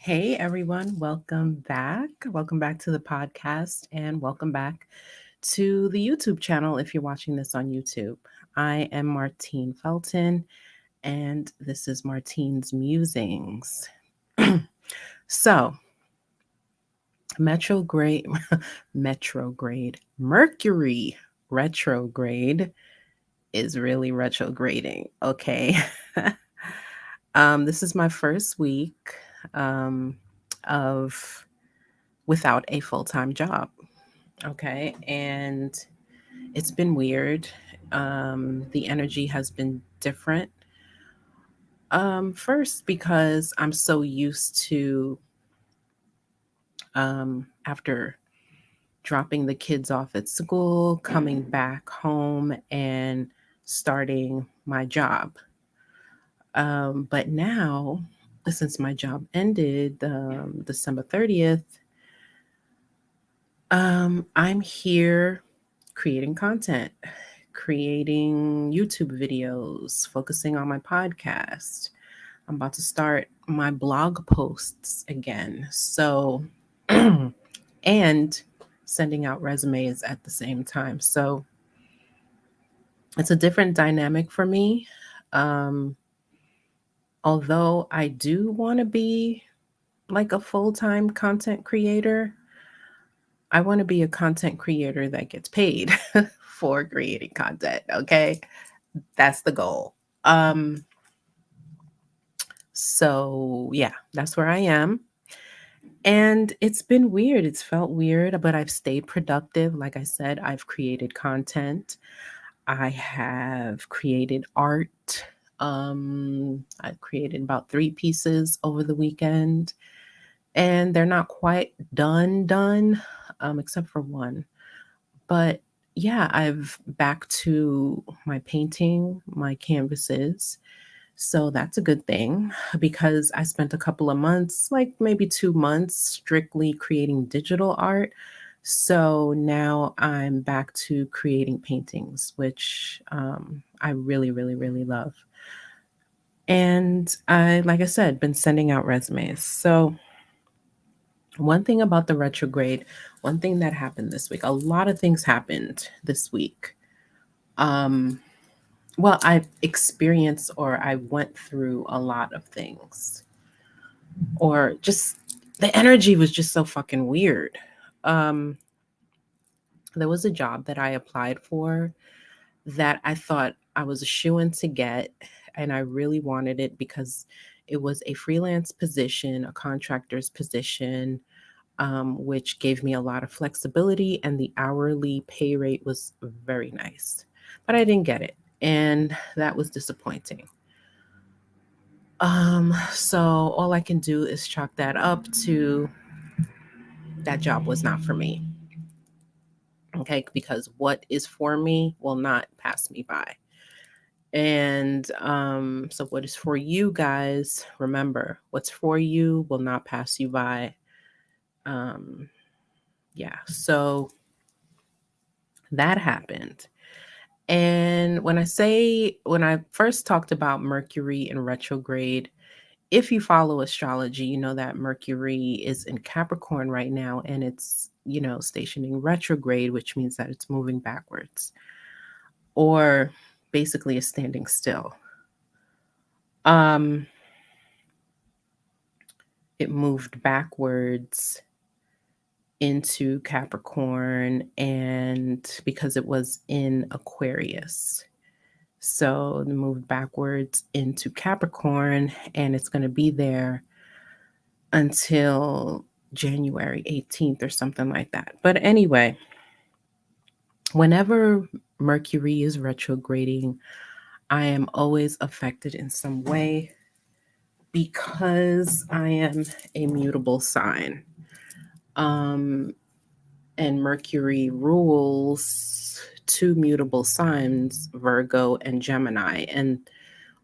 Hey everyone, welcome back. Welcome back to the podcast and welcome back to the YouTube channel if you're watching this on YouTube. I am MartineFelton and this is Martine's Musings. So, Mercury retrograde is really retrograding, okay? This is my first week of without a full-time job. Okay. And it's been weird. The energy has been different. First, because I'm so used to, after dropping the kids off at school, coming back home and starting my job. But now, since my job ended December 30th, I'm here creating content, creating YouTube videos, focusing on my podcast. I'm about to start my blog posts again. So, and sending out resumes at the same time. So, it's a different dynamic for me. Um, Although I do want to be like a full time content creator, I want to be a content creator that gets paid for creating content. Okay. That's the goal. So yeah, that's where I am. And it's been weird. It's felt weird, but I've stayed productive. Like I said, I've created content. I have created art. I've created about 3 pieces over the weekend, and they're not quite done, except for one. But yeah, I've back to my painting, my canvases. So that's a good thing because I spent a couple of months, like maybe 2 months, strictly creating digital art. So now I'm back to creating paintings, which I really, really, really love. And like I said, been sending out resumes. So one thing about the retrograde, one thing that happened this week, a lot of things happened this week. Um, well, I experienced or I went through a lot of things, or just the energy was just so fucking weird. Um, there was a job that I applied for that I thought I was a shoo-in to get, and I really wanted it because it was a freelance position, a contractor's position, which gave me a lot of flexibility, and the hourly pay rate was very nice. But I didn't get it, and that was disappointing. So all I can do is chalk that up to that job was not for me. Okay, because what is for me will not pass me by. And so what is for you guys, remember, what's for you will not pass you by. Um, yeah, so that happened. And when I first talked about Mercury in retrograde, if you follow astrology, you know that Mercury is in Capricorn right now and it's, stationing retrograde, which means that it's moving backwards or basically is standing still. Um, it moved backwards into Capricorn and because it was in Aquarius. So it moved backwards into Capricorn and it's going to be there until January 18th or something like that. But anyway, whenever Mercury is retrograding, I am always affected in some way because I am a mutable sign. And Mercury rules 2 mutable signs, Virgo and Gemini. And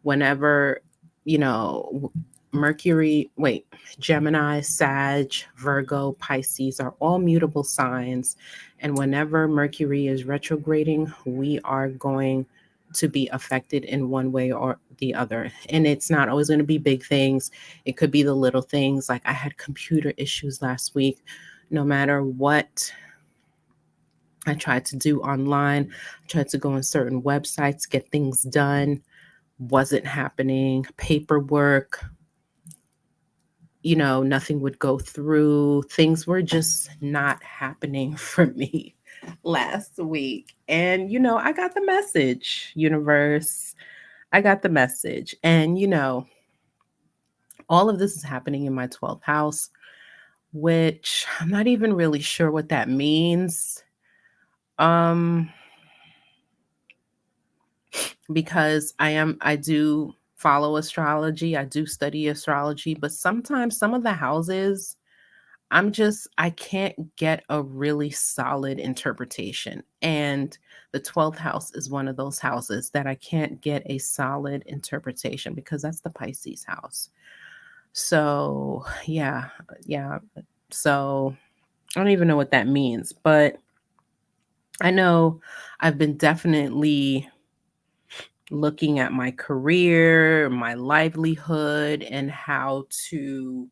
whenever, you know, Gemini, Sag, Virgo, Pisces are all mutable signs. And whenever Mercury is retrograding, we are going to be affected in one way or the other. And it's not always going to be big things. It could be the little things. Like I had computer issues last week. No matter what I tried to do online, I tried to go on certain websites, get things done, wasn't happening. Paperwork, nothing would go through. Things were just not happening for me last week. And, I got the message, universe. I got the message. And, all of this is happening in my 12th house, which I'm not even really sure what that means. Um, because I do follow astrology, I do study astrology, but sometimes some of the houses I can't get a really solid interpretation. And the 12th house is one of those houses that I can't get a solid interpretation because that's the Pisces house. So, yeah. So, I don't even know what that means, but I know I've been definitely looking at my career, my livelihood, and how to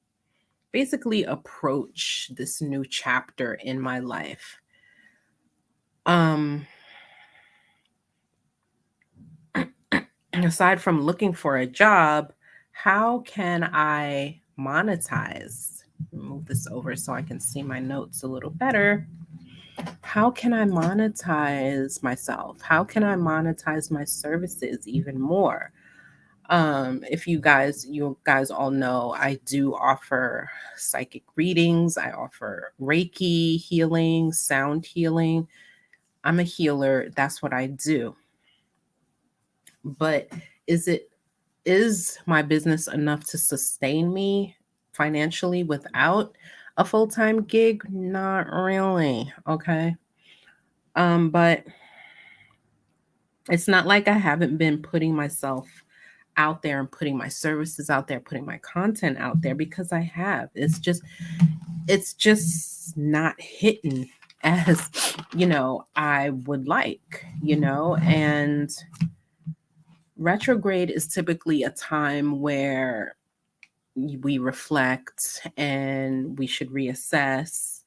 basically approach this new chapter in my life. Um Aside from looking for a job, how can I monetize? Move this over so I can see my notes a little better. How can I monetize myself? How can I monetize my services even more? If you guys all know, I do offer psychic readings. I offer Reiki healing, sound healing. I'm a healer. That's what I do. But is my business enough to sustain me financially without a full-time gig? Not really. Okay. But it's not like I haven't been putting myself out there and putting my services out there, putting my content out there, because I have. It's just not hitting as, I would like, and retrograde is typically a time where we reflect and we should reassess.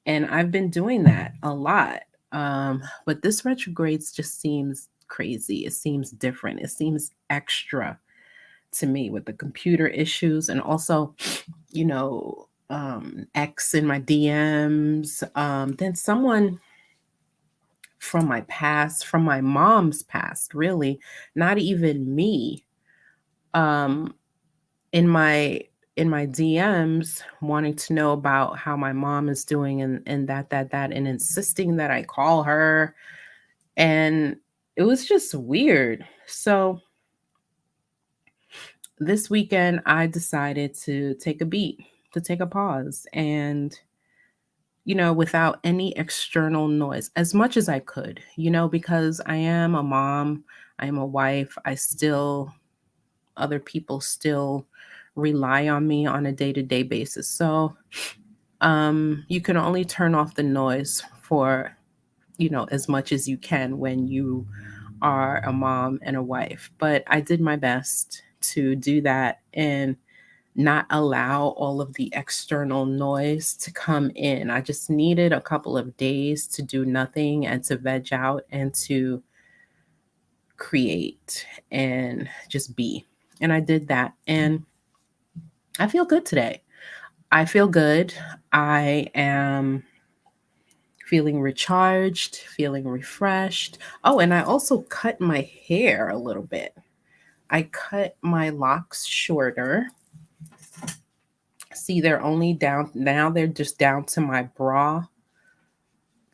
And I've been doing that a lot. But this retrogrades just seems crazy. It seems different. It seems extra to me with the computer issues, and also, X in my DMs. Then someone from my past, from my mom's past, really, not even me, um, in my DMs, wanting to know about how my mom is doing, and that, and insisting that I call her. And it was just weird. So this weekend I decided to take a beat, to take a pause, and without any external noise, as much as I could, because I am a mom, I am a wife, other people still rely on me on a day-to-day basis. So you can only turn off the noise for, as much as you can when you are a mom and a wife. But I did my best to do that and not allow all of the external noise to come in. I just needed a couple of days to do nothing and to veg out and to create and just be. And I did that. And I feel good today. I feel good. I am feeling recharged, feeling refreshed. Oh, and I also cut my hair a little bit. I cut my locks shorter. See, they're only down now, they're just down to my bra.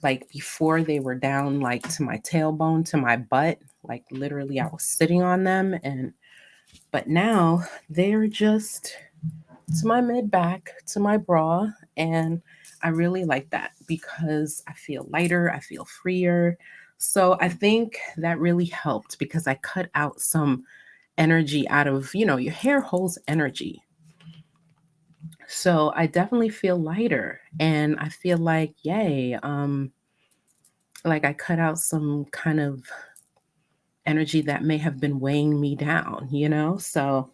Like before, they were down like to my tailbone, to my butt. Like literally, I was sitting on them. But now they're just to my mid back, to my bra. And I really like that because I feel lighter, I feel freer. So I think that really helped because I cut out some energy out of, your hair holds energy. So I definitely feel lighter and I feel like, yay, like I cut out some kind of energy that may have been weighing me down, you know? So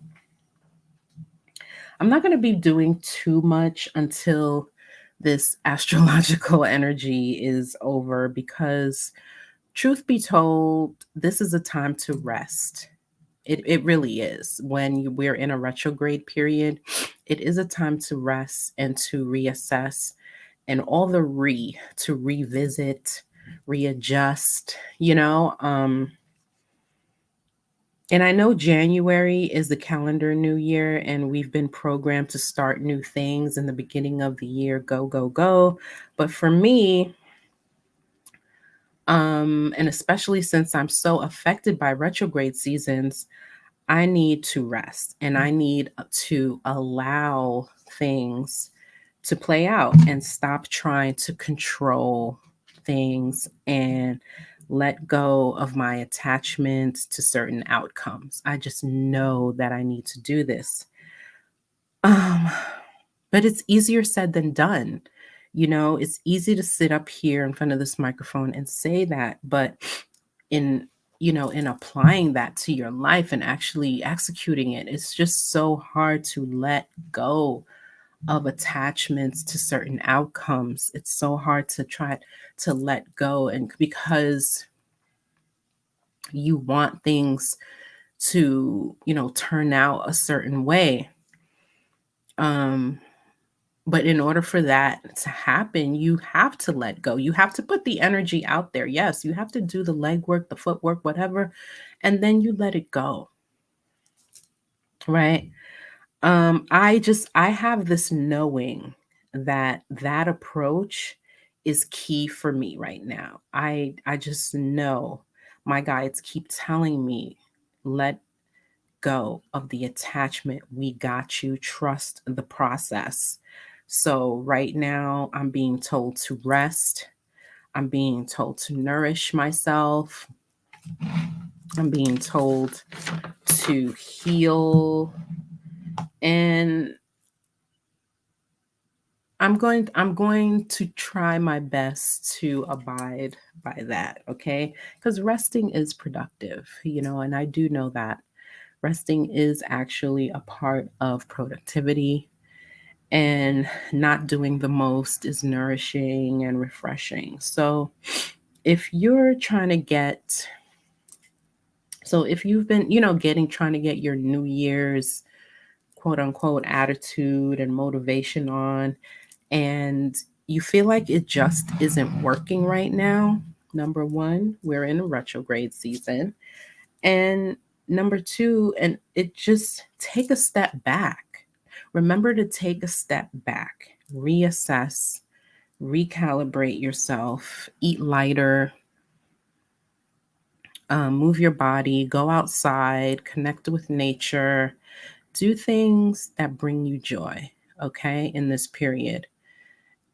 I'm not going to be doing too much until this astrological energy is over because, truth be told, this is a time to rest. It really is. When we're in a retrograde period, it is a time to rest and to reassess and all the to revisit, readjust, you know. And I know January is the calendar new year, and we've been programmed to start new things in the beginning of the year, go, go, go. But for me, and especially since I'm so affected by retrograde seasons, I need to rest and I need to allow things to play out and stop trying to control things and let go of my attachments to certain outcomes. I just know that I need to do this. Um, but it's easier said than done. You know, it's easy to sit up here in front of this microphone and say that, but in in applying that to your life and actually executing it, it's just so hard to let go of attachments to certain outcomes. It's so hard to try to let go, and because you want things to, turn out a certain way. Um but in order for that to happen, you have to let go. You have to put the energy out there. Yes, you have to do the legwork, the footwork, whatever, and then you let it go, right? I have this knowing that that approach is key for me right now. I just know my guides keep telling me, let go of the attachment. We got you. Trust the process. So right now I'm being told to rest. I'm being told to nourish myself. I'm being told to heal, and I'm going to try my best to abide by that, okay? Cuz resting is productive, and I do know that resting is actually a part of productivity, and not doing the most is nourishing and refreshing. So, if you're trying to get if you've been, trying to get your New Year's quote unquote attitude and motivation on, and you feel like it just isn't working right now, number one, we're in a retrograde season. And number two, and it just take a step back. Remember to take a step back, reassess, recalibrate yourself, eat lighter, move your body, go outside, connect with nature, do things that bring you joy, okay, in this period.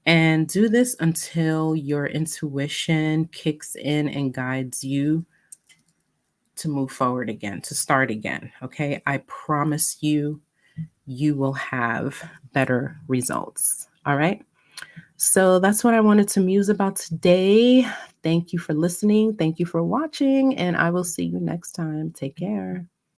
And do this until your intuition kicks in and guides you to move forward again, to start again. Okay. I promise you, you will have better results. All right. So that's what I wanted to muse about today. Thank you for listening. Thank you for watching. And I will see you next time. Take care.